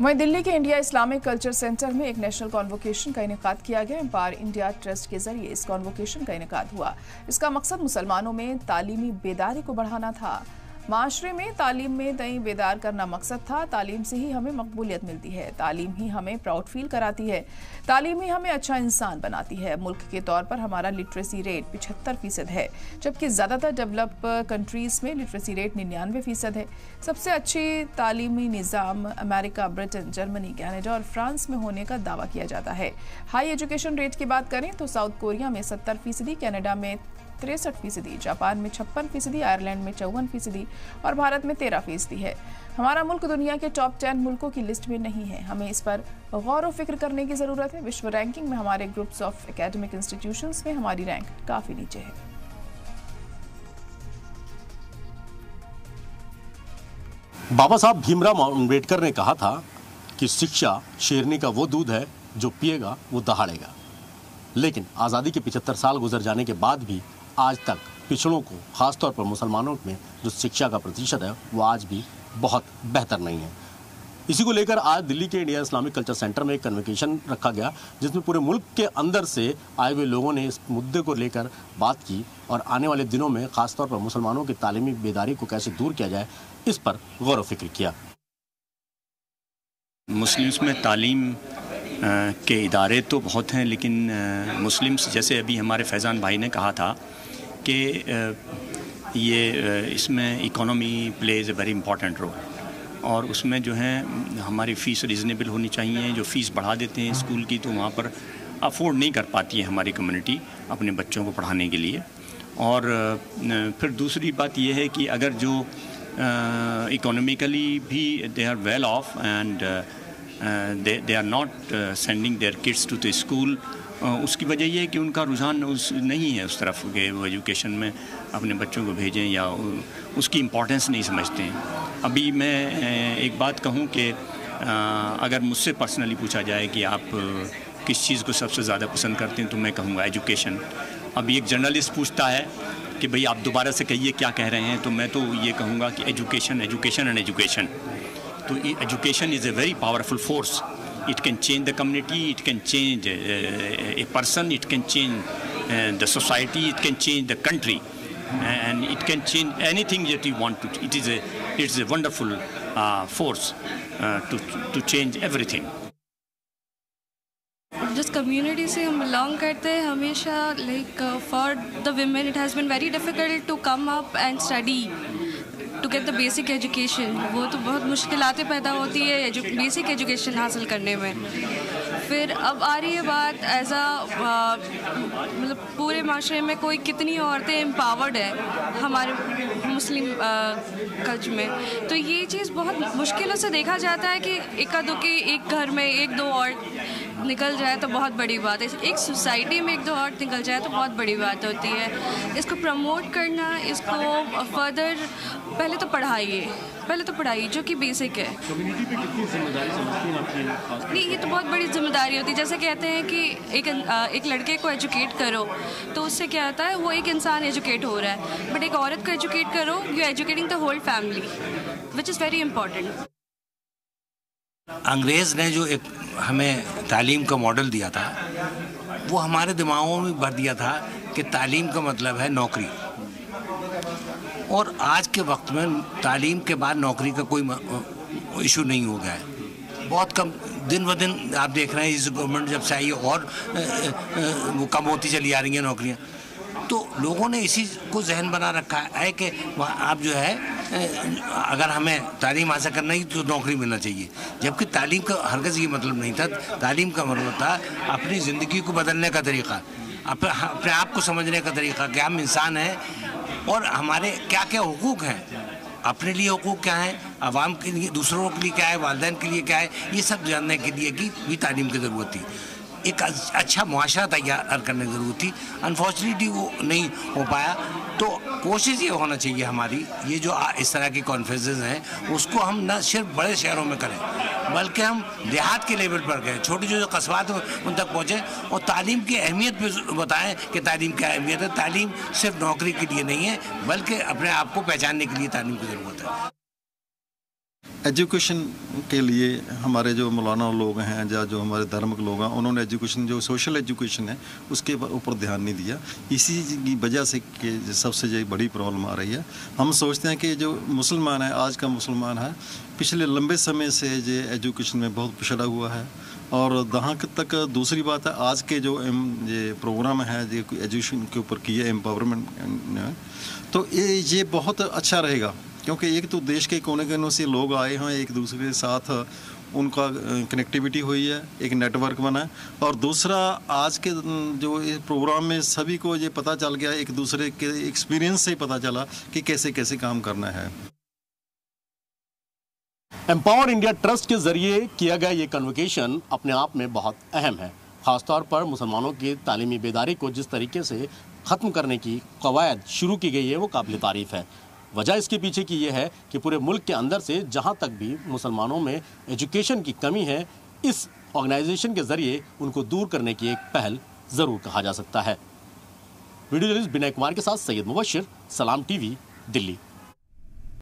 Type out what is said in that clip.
वहीं दिल्ली के India Islamic culture centre में एक नेशनल कॉन्वोकेशन का इनेकाद किया गया। एम्पायर इंडिया ट्रस्ट के जरिए इस कॉन्वोकेशन का इनेकाद हुआ। इसका मकसद मुसलमानों में तालीमी बेदारी को बढ़ाना था। माशरे में तालीम में नई बेदार करना मकसद था। तालीम से ही हमें मकबूलियत मिलती है, तालीम ही हमें प्राउड फील कराती है, तालीम ही हमें अच्छा इंसान बनाती है। मुल्क के तौर पर हमारा लिटरेसी रेट 75% है, जबकि ज़्यादातर डेवलप कंट्रीज़ में लिटरेसी रेट 99% है। सबसे अच्छी तालीमी निज़ाम अमेरिका, ब्रिटेन, जर्मनी, कनाडा और फ्रांस में होने का दावा किया जाता है। हाई एजुकेशन रेट की बात करें तो साउथ कोरिया में 70%, कनाडा में 63%, जापान में 56%, आयरलैंड में 54% और भारत में 13% है। हमारा मुल्क दुनिया के टॉप 10 मुल्कों की लिस्ट में नहीं है। हमें इस पर गौर व फिक्र करने की जरूरत है। विश्व रैंकिंग में हमारे ग्रुप्स ऑफ एकेडमिक इंस्टीट्यूशंस में हमारी रैंक काफी नीचे है। बाबा साहब भीमराव अम्बेडकर ने कहा था कि शिक्षा शेरनी का वो दूध है जो पिएगा वो दहाड़ेगा। लेकिन आज़ादी के 75 साल गुजर जाने के बाद भी आज तक पिछड़ों को, खासतौर पर मुसलमानों में जो शिक्षा का प्रतिशत है वो आज भी बहुत बेहतर नहीं है। इसी को लेकर आज दिल्ली के इंडिया इस्लामिक कल्चर सेंटर में एक कन्वोकेशन रखा गया, जिसमें पूरे मुल्क के अंदर से आए हुए लोगों ने इस मुद्दे को लेकर बात की और आने वाले दिनों में खासतौर पर मुसलमानों की तालीमी बेदारी को कैसे दूर किया जाए, इस पर गौर व फिक्र किया। मुस्लिम्स में तालीम के इदारे तो बहुत हैं, लेकिन मुस्लिम्स, जैसे अभी हमारे फैज़ान भाई ने कहा था कि ये इसमें economy plays a very important role, और उसमें जो है हमारी फ़ीस रिजनेबल होनी चाहिए। जो फ़ीस बढ़ा देते हैं स्कूल की, तो वहाँ पर अफोर्ड नहीं कर पाती है हमारी कम्युनिटी अपने बच्चों को पढ़ाने के लिए। और फिर दूसरी बात ये है कि अगर जो इकोनॉमिकली भी they are well off and they are not sending their kids to the school, उसकी वजह ये है कि उनका रुझान नहीं है उस तरफ के वो एजुकेशन में अपने बच्चों को भेजें या उसकी इम्पोर्टेंस नहीं समझते हैं। अभी मैं एक बात कहूँ कि अगर मुझसे पर्सनली पूछा जाए कि आप किस चीज़ को सबसे ज़्यादा पसंद करते हैं, तो मैं कहूँगा एजुकेशन। अभी एक जर्नलिस्ट पूछता है कि भाई आप दोबारा से कहिए क्या कह रहे हैं, तो मैं तो ये कहूँगा कि एजुकेशन, एजुकेशन एंड एजुकेशन। तो education is a very powerful force. It can change the community, it can change a person, it can change the society, it can change the country, and it can change anything that you want to. It's a wonderful force to change everything. जिस community से हम belong करते हैं, हमेशा like for the women it has been very difficult to come up and study to get the basic education. वो तो बहुत मुश्किलातें पैदा होती है बेसिक एजुकेशन हासिल करने में। फिर अब आ रही है बात एज आ मतलब पूरे माशरे में कोई कितनी औरतें एम्पावर्ड है हमारे मुस्लिम कल्चर में, तो ये चीज़ बहुत मुश्किलों से देखा जाता है कि एक घर में एक दो औरत निकल जाए तो बहुत बड़ी बात है, एक सोसाइटी में एक दो औरत निकल जाए तो बहुत बड़ी बात होती है। इसको प्रमोट करना, इसको फर्दर पहले तो पढ़ाइए जो कि बेसिक है। कम्युनिटी पे कितनी जिम्मेदारी समझती हैं आपकी? नहीं, ये तो बहुत बड़ी जिम्मेदारी होती है। जैसे कहते हैं कि एक लड़के को एजुकेट करो तो उससे क्या होता है, वो एक इंसान एजुकेट हो रहा है, बट एक औरत को एजुकेट करो, you are educating the whole family, which is very important. अंग्रेज़ ने जो एक हमें तालीम का मॉडल दिया था, वो हमारे दिमागों में भर दिया था कि तालीम का मतलब है नौकरी, और आज के वक्त में तालीम के बाद नौकरी का कोई इशू नहीं हो गया है। बहुत कम, दिन ब दिन आप देख रहे हैं इस गवर्नमेंट जब से आई है और वो कम होती चली आ रही हैं नौकरियां। तो लोगों ने इसी को जहन बना रखा है कि आप जो है अगर हमें तालीम हासिल करना ही तो नौकरी मिलना चाहिए, जबकि तालीम का हरगिज़ ये मतलब नहीं था। तालीम का मतलब था अपनी ज़िंदगी को बदलने का तरीक़ा, अपने आप को समझने का तरीक़ा कि हम इंसान हैं और हमारे क्या क्या हुकूक हैं, अपने लिए हुकूक क्या है, आवाम के लिए, दूसरों के लिए क्या है, वालिदैन के लिए क्या है, ये सब जानने के लिए की भी तालीम की ज़रूरत थी। एक अच्छा मुआशरा तैयार करने की ज़रूरत थी। अनफॉर्चुनेटली वो नहीं हो पाया। तो कोशिश ये होना चाहिए हमारी, ये जो इस तरह की कॉन्फ्रेंसेस हैं उसको हम न सिर्फ बड़े शहरों में करें, बल्कि हम देहात के लेवल पर गए, छोटे जो कस्बात उन तक पहुँचें और तालीम की अहमियत भी बताएं कि तालीम क्या अहमियत है। तालीम सिर्फ नौकरी के लिए नहीं है, बल्कि अपने आप को पहचानने के लिए तालीम की ज़रूरत है। एजुकेशन के लिए हमारे जो मौलाना लोग हैं या जो हमारे धर्म के लोग हैं, उन्होंने एजुकेशन जो सोशल एजुकेशन है उसके ऊपर ध्यान नहीं दिया। इसी की वजह से कि सबसे जो बड़ी प्रॉब्लम आ रही है। हम सोचते हैं कि जो मुसलमान है, आज का मुसलमान है, पिछले लंबे समय से जो एजुकेशन में बहुत पिछड़ा हुआ है। और जहाँ तक दूसरी बात है, आज के जो ये प्रोग्राम है जो एजुकेशन के ऊपर किए एम्पावरमेंट, तो ये बहुत अच्छा रहेगा, क्योंकि एक तो देश के कोने कोने से लोग आए हैं, एक दूसरे के साथ उनका कनेक्टिविटी हुई है, एक नेटवर्क बना है। और दूसरा, आज के जो इस प्रोग्राम में सभी को ये पता चल गया, एक दूसरे के एक्सपीरियंस से पता चला कि कैसे कैसे काम करना है। एम्पावर इंडिया ट्रस्ट के जरिए किया गया ये कन्वोकेशन अपने आप में बहुत अहम है। खासतौर पर मुसलमानों की तालीमी बेदारी को जिस तरीके से ख़त्म करने की कवायद शुरू की गई है वो काबिल तारीफ़ है। वजह इसके पीछे की ये है कि पूरे मुल्क के अंदर से जहां तक भी मुसलमानों में एजुकेशन की कमी है, इस ऑर्गेनाइजेशन के जरिए उनको दूर करने की एक पहल ज़रूर कहा जा सकता है। वीडियो जर्नलिस्ट विनय कुमार के साथ सैयद मुबशिर, सलाम टीवी, दिल्ली।